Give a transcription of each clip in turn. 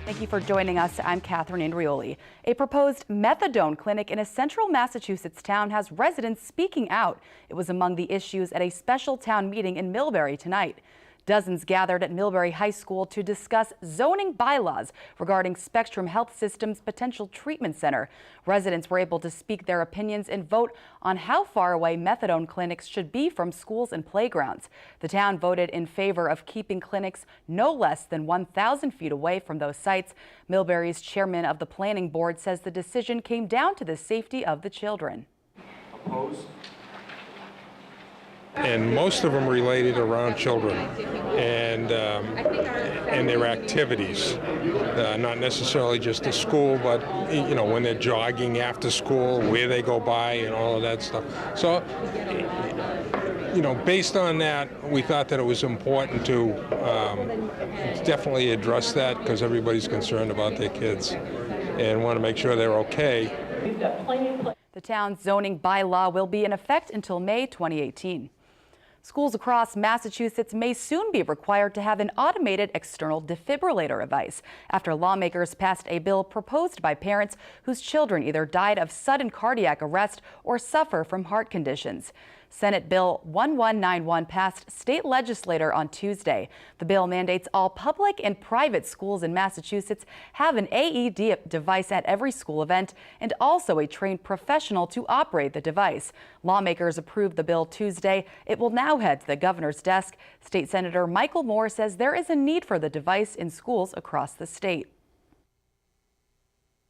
Thank you for joining us. I'm Catherine Andrioli. A proposed methadone clinic in a central Massachusetts town has residents speaking out. It was among the issues at a special town meeting in Millbury tonight. Dozens gathered at Millbury High School to discuss zoning bylaws regarding Spectrum Health System's potential treatment center. Residents were able to speak their opinions and vote on how far away methadone clinics should be from schools and playgrounds. The town voted in favor of keeping clinics no less than 1,000 feet away from those sites. Millbury's chairman of the planning board says the decision came down to the safety of the children. Opposed? And most of them related around children and their activities, not necessarily just the school, but you know, when they're jogging after school, where they go by, and all of that stuff. So, you know, based on that, we thought that it was important to definitely address that because everybody's concerned about their kids and want to make sure they're okay. The town's zoning bylaw will be in effect until May 2018. Schools across Massachusetts may soon be required to have an automated external defibrillator device after lawmakers passed a bill proposed by parents whose children either died of sudden cardiac arrest or suffer from heart conditions. Senate Bill 1191 passed state legislature on Tuesday. The bill mandates all public and private schools in Massachusetts have an AED device at every school event and also a trained professional to operate the device. Lawmakers approved the bill Tuesday. It will now head to the governor's desk. State Senator Michael Moore says there is a need for the device in schools across the state.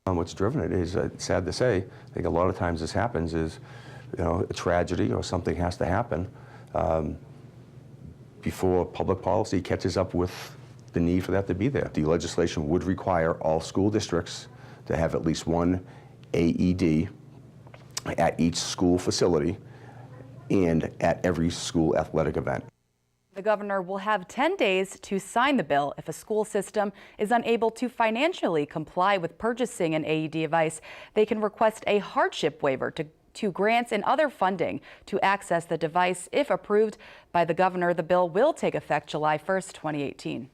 What's driven it is, sad to say, I think a lot of times this happens is, you know, a tragedy or something has to happen before public policy catches up with the need for that to be there. The legislation would require all school districts to have at least one AED at each school facility and at every school athletic event. The governor will have 10 days to sign the bill. If a school system is unable to financially comply with purchasing an AED device, they can request a hardship waiver to grants and other funding to access the device. If approved by the governor, the bill will take effect July 1st, 2018.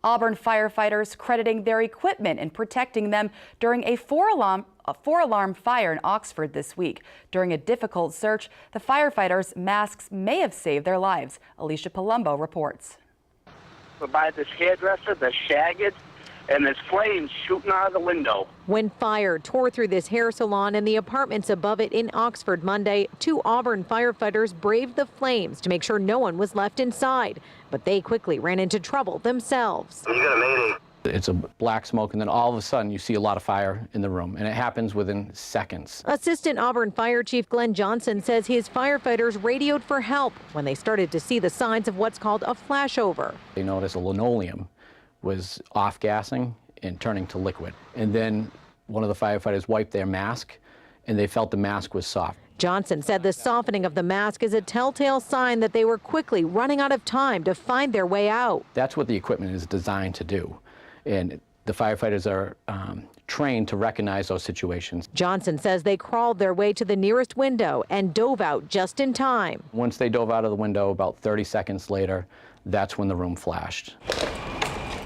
Auburn firefighters crediting their equipment in protecting them during a four-alarm fire in Oxford this week. During a difficult search, the firefighters' masks may have saved their lives. Alicia Palumbo reports. By this hairdresser, the shagged, and there's flames shooting out of the window. When fire tore through this hair salon and the apartments above it in Oxford Monday, 2 Auburn firefighters braved the flames to make sure no one was left inside. But they quickly ran into trouble themselves. You got a mayday. It's a black smoke, and then all of a sudden you see a lot of fire in the room, and it happens within seconds. Assistant Auburn Fire Chief Glenn Johnson says his firefighters radioed for help when they started to see the signs of what's called a flashover. They noticed a linoleum was off-gassing and turning to liquid. And then one of the firefighters wiped their mask, and they felt the mask was soft. Johnson said the softening of the mask is a telltale sign that they were quickly running out of time to find their way out. That's what the equipment is designed to do. And the firefighters are trained to recognize those situations. Johnson says they crawled their way to the nearest window and dove out just in time. Once they dove out of the window, about 30 seconds later, that's when the room flashed.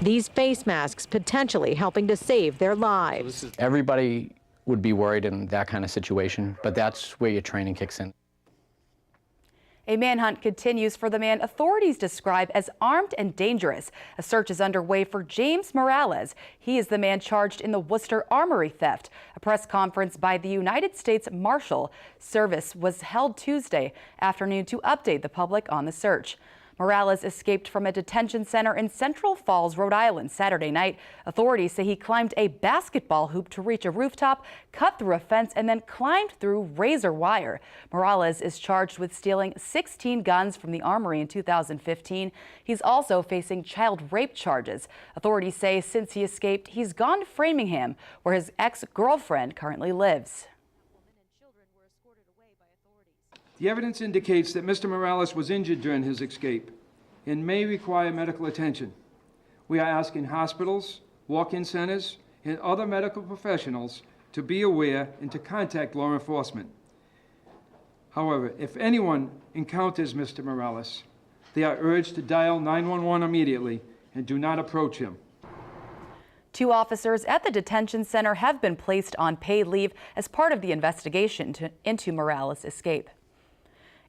These face masks potentially helping to save their lives. Everybody would be worried in that kind of situation, but that's where your training kicks in. A manhunt continues for the man authorities describe as armed and dangerous. A search is underway for James Morales. He is the man charged in the Worcester armory theft. A press conference by the United States Marshal Service was held Tuesday afternoon to update the public on the search. Morales escaped from a detention center in Central Falls, Rhode Island, Saturday night. Authorities say he climbed a basketball hoop to reach a rooftop, cut through a fence, and then climbed through razor wire. Morales is charged with stealing 16 guns from the armory in 2015. He's also facing child rape charges. Authorities say since he escaped, he's gone to Framingham, where his ex-girlfriend currently lives. The evidence indicates that Mr. Morales was injured during his escape and may require medical attention. We are asking hospitals, walk-in centers, and other medical professionals to be aware and to contact law enforcement. However, if anyone encounters Mr. Morales, they are urged to dial 911 immediately and do not approach him. 2 officers at the detention center have been placed on paid leave as part of the investigation into Morales' escape.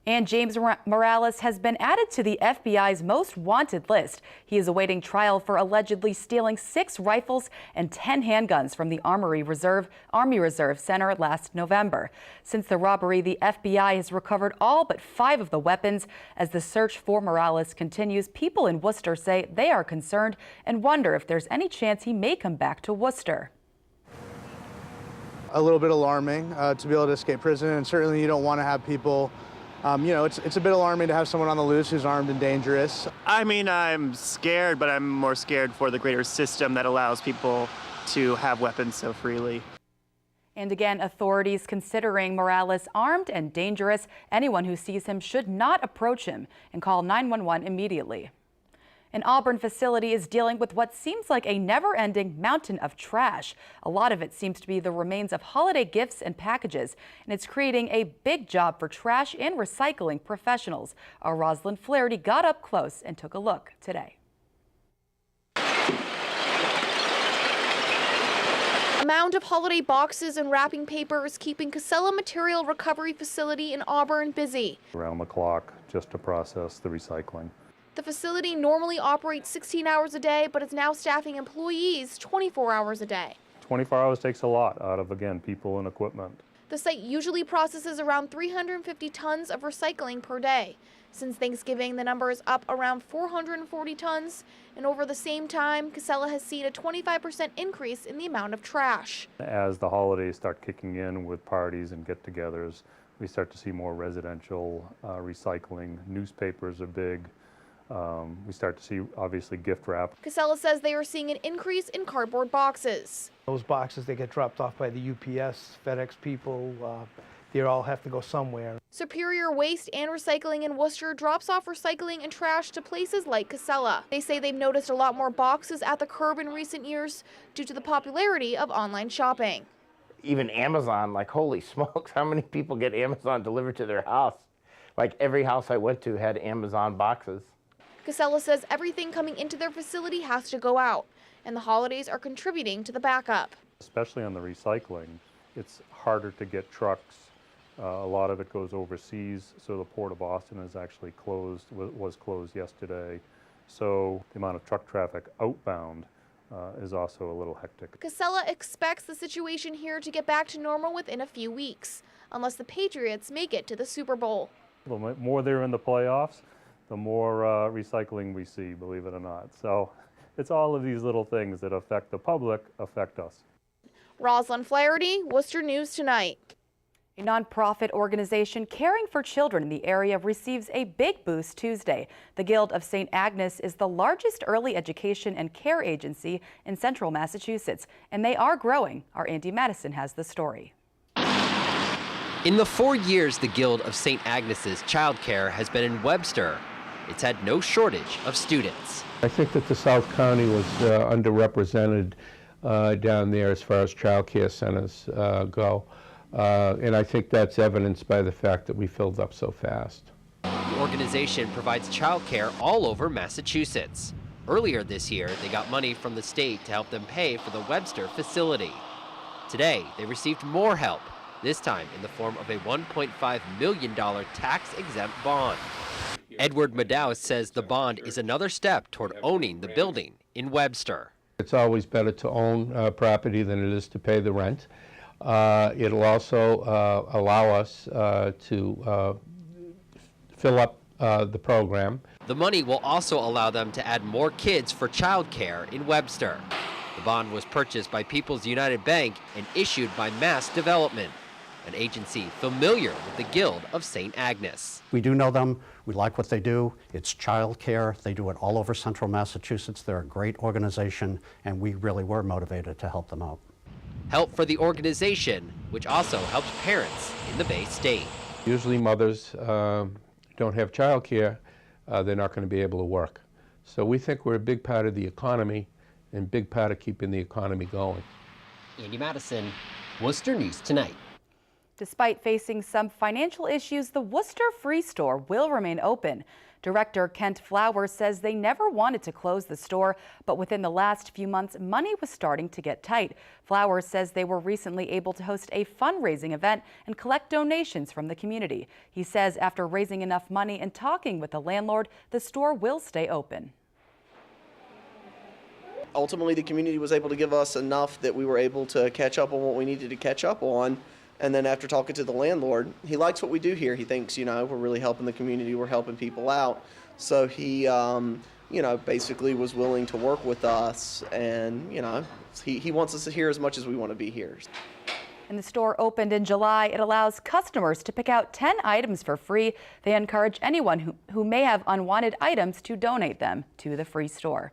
And James Morales has been added to the FBI's most wanted list. He is awaiting trial for allegedly stealing 6 rifles and 10 handguns from the Army Reserve Center last November. Since the robbery, the FBI has recovered all but 5 of the weapons. As the search for Morales continues, people in Worcester say they are concerned and wonder if there's any chance he may come back to Worcester. A little bit alarming to be able to escape prison, and certainly you don't want to have people it's a bit alarming to have someone on the loose who's armed and dangerous. I mean, I'm scared, but I'm more scared for the greater system that allows people to have weapons so freely. And again, authorities considering Morales armed and dangerous. Anyone who sees him should not approach him and call 911 immediately. An Auburn facility is dealing with what seems like a never-ending mountain of trash. A lot of it seems to be the remains of holiday gifts and packages, and it's creating a big job for trash and recycling professionals. Our Rosalind Flaherty got up close and took a look today. A mound of holiday boxes and wrapping paper is keeping Casella Material Recovery Facility in Auburn busy. Around the clock just to process the recycling. The facility normally operates 16 hours a day, but is now staffing employees 24 hours a day. 24 hours takes a lot out of, again, people and equipment. The site usually processes around 350 tons of recycling per day. Since Thanksgiving, the number is up around 440 tons, and over the same time, Casella has seen a 25% increase in the amount of trash. As the holidays start kicking in with parties and get-togethers, we start to see more residential recycling. Newspapers are big. We start to see, obviously, gift wrap. Casella says they are seeing an increase in cardboard boxes. Those boxes, they get dropped off by the UPS, FedEx people. They all have to go somewhere. Superior Waste and Recycling in Worcester drops off recycling and trash to places like Casella. They say they've noticed a lot more boxes at the curb in recent years due to the popularity of online shopping. Even Amazon, like, holy smokes, how many people get Amazon delivered to their house? Like, every house I went to had Amazon boxes. Casella says everything coming into their facility has to go out, and the holidays are contributing to the backup. Especially on the recycling, it's harder to get trucks. A lot of it goes overseas, so the Port of Boston is actually closed, was closed yesterday. So the amount of truck traffic outbound is also a little hectic. Casella expects the situation here to get back to normal within a few weeks, unless the Patriots make it to the Super Bowl. The more they're in the playoffs, the more recycling we see, believe it or not. So it's all of these little things that affect the public, affect us. Rosalind Flaherty, Worcester News Tonight. A nonprofit organization caring for children in the area receives a big boost Tuesday. The Guild of St. Agnes is the largest early education and care agency in central Massachusetts, and they are growing. Our Andy Madison has the story. In the 4 years the Guild of St. Agnes's childcare has been in Webster, it's had no shortage of students. I think that the South County was underrepresented down there as far as child care centers go. And I think that's evidenced by the fact that we filled up so fast. The organization provides child care all over Massachusetts. Earlier this year, they got money from the state to help them pay for the Webster facility. Today, they received more help, this time in the form of a $1.5 million tax-exempt bond. Edward Madaus says the bond is another step toward owning the building in Webster. It's always better to own property than it is to pay the rent. It'll also allow us to fill up the program. The money will also allow them to add more kids for child care in Webster. The bond was purchased by People's United Bank and issued by Mass Development, an agency familiar with the Guild of St. Agnes. We do know them. We like what they do. It's child care. They do it all over central Massachusetts. They're a great organization, and we really were motivated to help them out. Help for the organization, which also helps parents in the Bay State. Usually mothers don't have child care, they're not going to be able to work. So we think we're a big part of the economy and big part of keeping the economy going. Andy Madison, Worcester News Tonight. Despite facing some financial issues, the Worcester Free Store will remain open. Director Kent Flowers says they never wanted to close the store, but within the last few months, money was starting to get tight. Flowers says they were recently able to host a fundraising event and collect donations from the community. He says after raising enough money and talking with the landlord, the store will stay open. Ultimately, the community was able to give us enough that we were able to catch up on what we needed to catch up on. And then after talking to the landlord, he likes what we do here. He thinks, we're really helping the community, we're helping people out. So he, basically was willing to work with us, and, he wants us here as much as we want to be here. And the store opened in July. It allows customers to pick out 10 items for free. They encourage anyone who may have unwanted items to donate them to the free store.